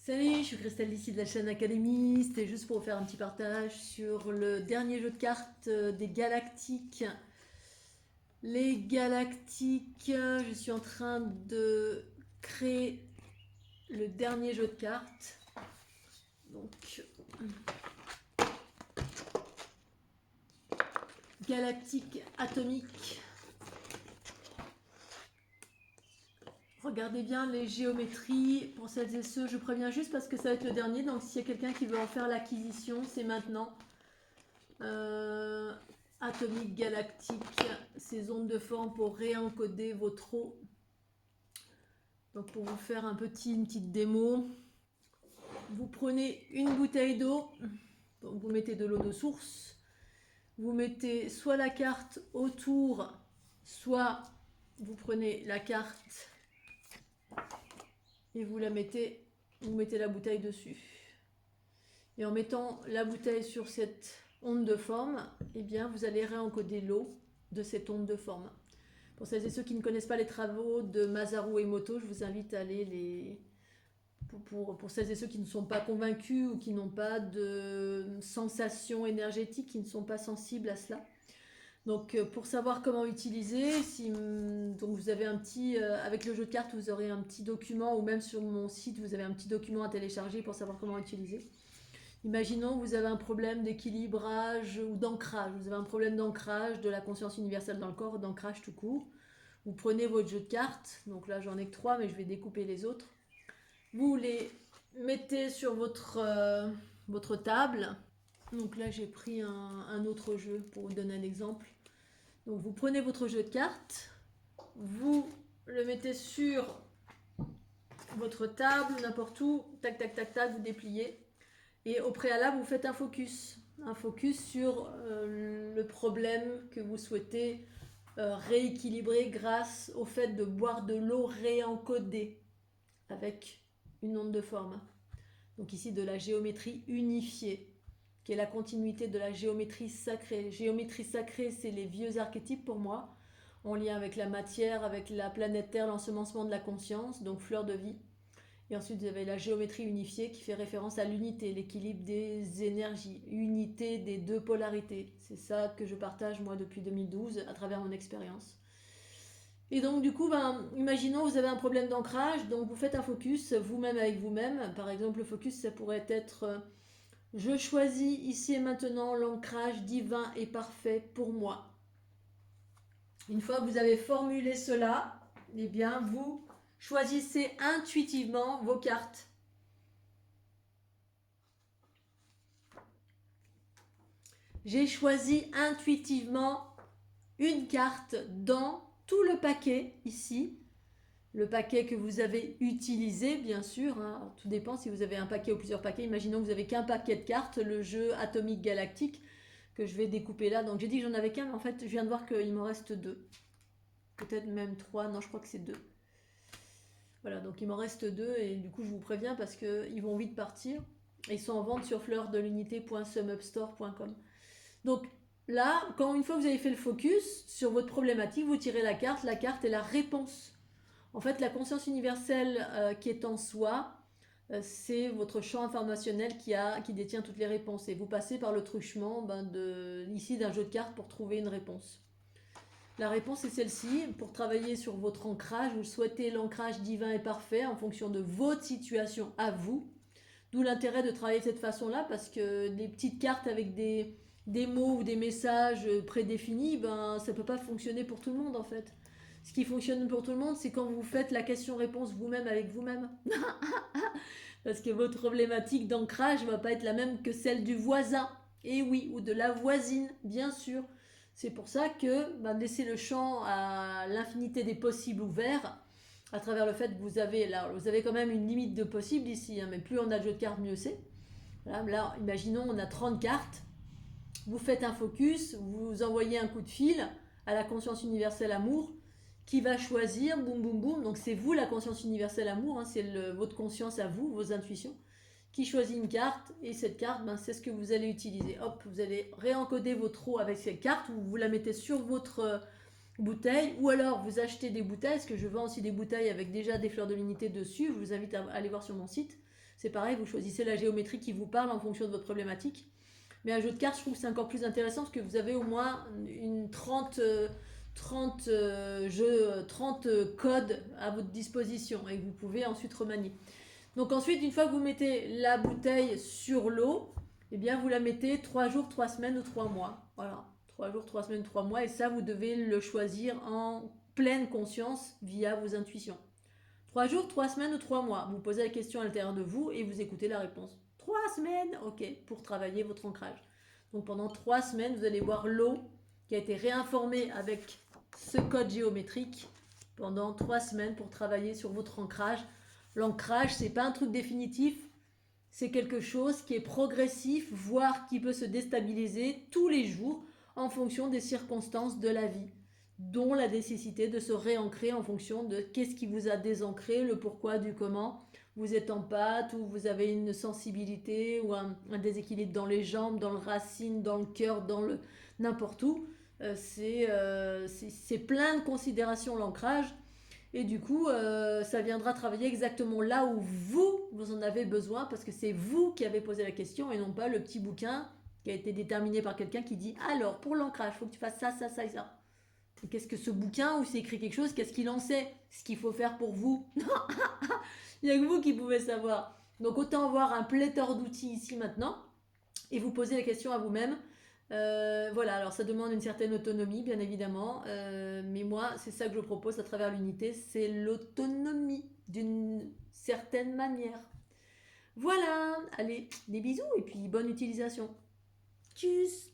Salut, je suis Christelle d'ici de la chaîne Académie. C'était juste pour vous faire un petit partage sur le dernier jeu de cartes des Galactiques. Les Galactiques, je suis en train de créer le dernier jeu de cartes. Donc, Galactique Atomique. Regardez bien les géométries pour celles et ceux. Je préviens juste parce que ça va être le dernier. Donc s'il y a quelqu'un qui veut en faire l'acquisition, c'est maintenant. Atomique, galactique, ces ondes de forme pour réencoder vos trous. Donc pour vous faire une petite démo, vous prenez une bouteille d'eau. Donc vous mettez de l'eau de source. Vous mettez soit la carte autour, soit vous prenez la carte et vous mettez la bouteille dessus. Et en mettant la bouteille sur cette onde de forme, eh bien vous allez réencoder l'eau de cette onde de forme. Pour celles et ceux qui ne connaissent pas les travaux de Masaru Emoto, je vous invite à aller les... Pour celles et ceux qui ne sont pas convaincus ou qui n'ont pas de sensation énergétique, qui ne sont pas sensibles à cela. Donc pour savoir comment utiliser, donc vous avez un petit, avec le jeu de cartes, vous aurez un petit document, ou même sur mon site, vous avez un petit document à télécharger pour savoir comment utiliser. Imaginons que vous avez un problème d'équilibrage ou d'ancrage. Vous avez un problème d'ancrage de la conscience universelle dans le corps, d'ancrage tout court. Vous prenez votre jeu de cartes. Donc là, j'en ai que 3, mais je vais découper les autres. Vous les mettez sur votre table. Donc là, j'ai pris un autre jeu pour vous donner un exemple. Donc vous prenez votre jeu de cartes. Vous le mettez sur votre table, n'importe où. Tac, tac, tac, tac, vous dépliez. Et au préalable, vous faites un focus sur le problème que vous souhaitez rééquilibrer grâce au fait de boire de l'eau réencodée avec une onde de forme. Donc ici, de la géométrie unifiée, qui est la continuité de la géométrie sacrée. Géométrie sacrée, c'est les vieux archétypes pour moi, en lien avec la matière, avec la planète Terre, l'ensemencement de la conscience, donc fleur de vie. Et ensuite, vous avez la géométrie unifiée qui fait référence à l'unité, l'équilibre des énergies, unité des deux polarités. C'est ça que je partage moi depuis 2012 à travers mon expérience. Et donc du coup, imaginons vous avez un problème d'ancrage, donc vous faites un focus vous-même avec vous-même. Par exemple, le focus, ça pourrait être je choisis ici et maintenant l'ancrage divin et parfait pour moi. Une fois que vous avez formulé cela, eh bien vous choisissez intuitivement vos cartes. J'ai choisi intuitivement une carte dans tout le paquet ici. Le paquet que vous avez utilisé, bien sûr. Hein. Tout dépend si vous avez un paquet ou plusieurs paquets. Imaginons que vous n'avez qu'un paquet de cartes, le jeu Atomique Galactique, que je vais découper là. Donc j'ai dit que j'en avais qu'un, mais en fait, je viens de voir qu'il m'en reste 2. Peut-être même 3. Non, je crois que c'est 2. Voilà, donc il m'en reste 2 et du coup je vous préviens parce qu'ils vont vite partir. Ils sont en vente sur fleurdelunité.sumupstore.com. Donc là, une fois que vous avez fait le focus sur votre problématique, vous tirez la carte est la réponse. En fait, la conscience universelle qui est en soi, c'est votre champ informationnel qui détient toutes les réponses. Et vous passez par le truchement ici d'un jeu de cartes pour trouver une réponse. La réponse est celle-ci. Pour travailler sur votre ancrage, vous souhaitez l'ancrage divin et parfait en fonction de votre situation à vous. D'où l'intérêt de travailler de cette façon-là, parce que des petites cartes avec des mots ou des messages prédéfinis, ça ne peut pas fonctionner pour tout le monde en fait. Ce qui fonctionne pour tout le monde, c'est quand vous faites la question-réponse vous-même avec vous-même. Parce que votre problématique d'ancrage ne va pas être la même que celle du voisin. Et oui, ou de la voisine, bien sûr. C'est pour ça que laisser le champ à l'infinité des possibles ouverts, à travers le fait que vous avez quand même une limite de possible ici, hein, mais plus on a de jeux de cartes, mieux c'est. Là, imaginons, on a 30 cartes. Vous faites un focus, vous envoyez un coup de fil à la conscience universelle amour, qui va choisir, boum boum boum, donc c'est vous la conscience universelle amour, hein, c'est votre conscience à vous, vos intuitions, qui choisit une carte, et cette carte, c'est ce que vous allez utiliser. Hop, vous allez réencoder votre eau avec cette carte, vous la mettez sur votre bouteille, ou alors vous achetez des bouteilles, parce que je vends aussi des bouteilles avec déjà des fleurs de l'unité dessus, je vous invite à aller voir sur mon site, c'est pareil, vous choisissez la géométrie qui vous parle en fonction de votre problématique. Mais un jeu de cartes, je trouve que c'est encore plus intéressant parce que vous avez au moins une 30 jeux, 30 codes à votre disposition et que vous pouvez ensuite remanier. Donc ensuite, une fois que vous mettez la bouteille sur l'eau, eh bien vous la mettez 3 jours, 3 semaines ou 3 mois. Voilà, 3 jours, 3 semaines, 3 mois. Et ça, vous devez le choisir en pleine conscience via vos intuitions. 3 jours, 3 semaines ou 3 mois. Vous posez la question à l'intérieur de vous et vous écoutez la réponse. 3 semaines, ok, pour travailler votre ancrage. Donc pendant 3 semaines, vous allez voir l'eau qui a été réinformée avec ce code géométrique pendant 3 semaines pour travailler sur votre ancrage. L'ancrage, c'est pas un truc définitif, c'est quelque chose qui est progressif, voire qui peut se déstabiliser tous les jours en fonction des circonstances de la vie, dont la nécessité de se réancrer en fonction de qu'est-ce qui vous a désancré, le pourquoi du comment. Vous êtes en pâte ou vous avez une sensibilité ou un déséquilibre dans les jambes, dans le racine, dans le cœur, dans le n'importe où. C'est plein de considérations l'ancrage. Et du coup, ça viendra travailler exactement là où vous en avez besoin parce que c'est vous qui avez posé la question et non pas le petit bouquin qui a été déterminé par quelqu'un qui dit alors pour l'ancrage, il faut que tu fasses ça, ça, ça et ça. Et qu'est-ce que ce bouquin où c'est écrit quelque chose, qu'est-ce qu'il en sait? Ce qu'il faut faire pour vous? Il n'y a que vous qui pouvez savoir. Donc autant avoir un pléthore d'outils ici maintenant et vous poser la question à vous-même. Voilà, alors ça demande une certaine autonomie, bien évidemment, mais moi, c'est ça que je propose à travers l'unité, c'est l'autonomie d'une certaine manière. Voilà, allez, des bisous et puis bonne utilisation. Tchuss!